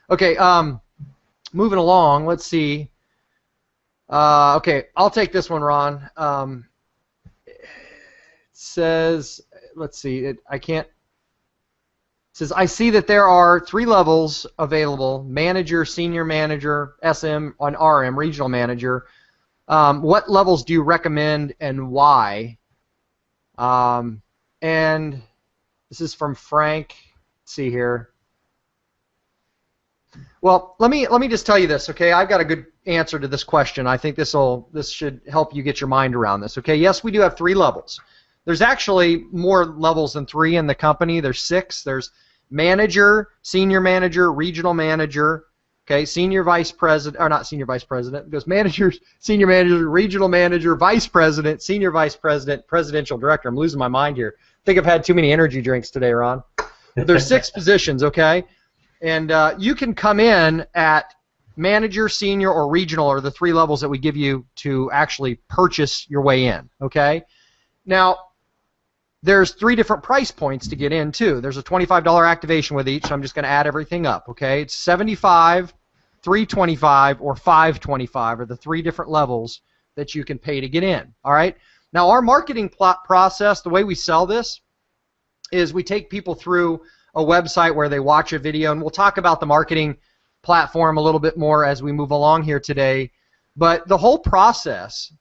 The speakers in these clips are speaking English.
Okay, moving along, let's see. Okay, I'll take this one, Ron. It says, let's see, I can't. It says, I see that there are 3 levels available: manager, senior manager, SM, and RM, regional manager. What levels do you recommend and why? And this is from Frank. Let's see here. Well, let me just tell you this, okay? I've got a good answer to this question. I think this should help you get your mind around this, okay? Yes, we do have 3 levels. There's actually more levels than 3 in the company. There's 6. There's manager, senior manager, regional manager, okay? Senior vice president, or not senior vice president. It goes manager, senior manager, regional manager, vice president, senior vice president, presidential director. I'm losing my mind here. I think I've had too many energy drinks today, Ron. But there's 6 positions, okay? And you can come in at manager, senior, or regional are the 3 levels that we give you to actually purchase your way in, okay? Now, there's 3 different price points to get in, too. There's a $25 activation with each, so I'm just going to add everything up, okay? It's $75, $325, or $525 are the 3 different levels that you can pay to get in, all right? Now, our marketing process, the way we sell this, is we take people through a website where they watch a video, and we'll talk about the marketing platform a little bit more as we move along here today. But the whole process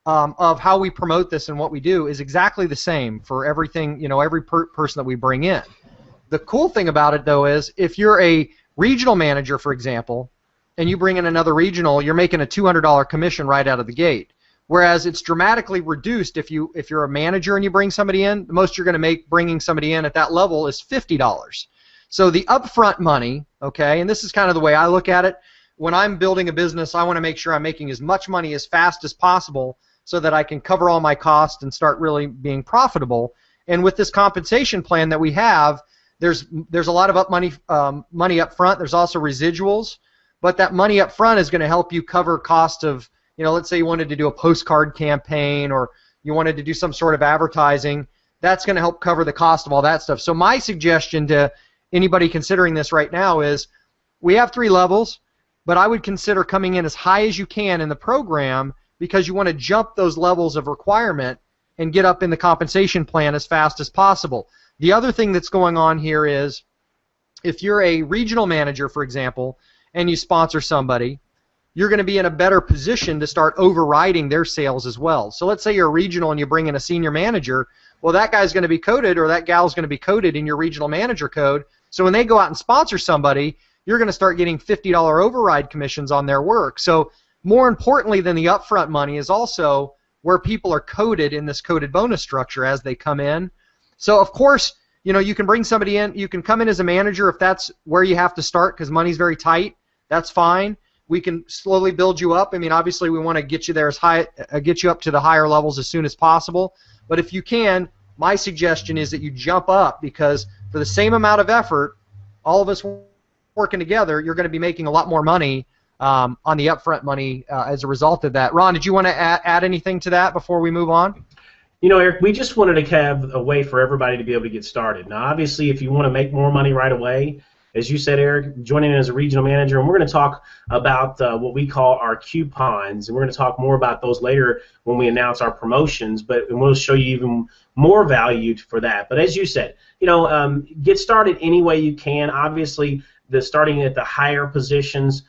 of how we promote this and what we do is exactly the same for everything, every person that we bring in. The cool thing about it, though, is if you're a regional manager, for example, and you bring in another regional, you're making a $200 commission right out of the gate. Whereas it's dramatically reduced if you're a manager and you bring somebody in. The most you're going to make bringing somebody in at that level is $50. So the upfront money, okay, and this is kind of the way I look at it. When I'm building a business, I want to make sure I'm making as much money as fast as possible so that I can cover all my costs and start really being profitable. And with this compensation plan that we have, there's a lot of money up front. There's also residuals, but that money up front is going to help you cover cost of, let's say you wanted to do a postcard campaign or you wanted to do some sort of advertising. That's going to help cover the cost of all that stuff. So my suggestion to anybody considering this right now is we have 3 levels, but I would consider coming in as high as you can in the program because you want to jump those levels of requirement and get up in the compensation plan as fast as possible. The other thing that's going on here is if you're a regional manager, for example, and you sponsor somebody, you're going to be in a better position to start overriding their sales as well. So let's say you're a regional and you bring in a senior manager. Well, that guy's going to be coded or that gal's going to be coded in your regional manager code. So when they go out and sponsor somebody, you're going to start getting $50 override commissions on their work. So more importantly than the upfront money is also where people are coded in this coded bonus structure as they come in. So of course, you can bring somebody in. You can come in as a manager if that's where you have to start because money's very tight. That's fine. We can slowly build you up. I mean, obviously, we want to get you there get you up to the higher levels as soon as possible. But if you can, my suggestion is that you jump up because for the same amount of effort, all of us working together, you're going to be making a lot more money on the upfront money as a result of that. Ron, did you want to add anything to that before we move on? Eric, we just wanted to have a way for everybody to be able to get started. Now, obviously, if you want to make more money right away, as you said, Eric, joining in as a regional manager, and we're going to talk about what we call our coupons, and we're going to talk more about those later when we announce our promotions, and we'll show you even more value for that. But as you said, get started any way you can. Obviously, starting at the higher positions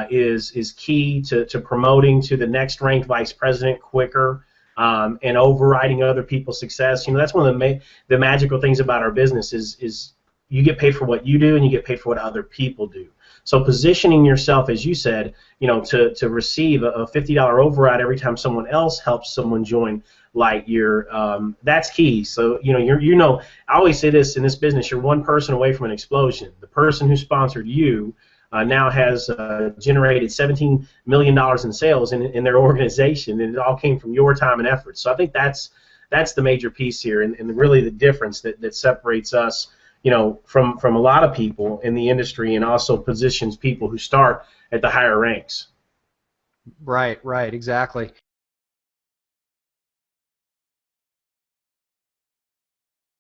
is key to promoting to the next ranked vice president quicker. And overriding other people's success. That's one of the magical things about our business is you get paid for what you do and you get paid for what other people do. So positioning yourself, as you said, to receive a $50 override every time someone else helps someone join Lightyear, that's key. So I always say this in this business: you're one person away from an explosion. The person who sponsored you now has generated $17 million in sales in their organization, and it all came from your time and effort. So I think that's the major piece here, and really the difference that separates us, from a lot of people in the industry, and also positions people who start at the higher ranks. Right, exactly.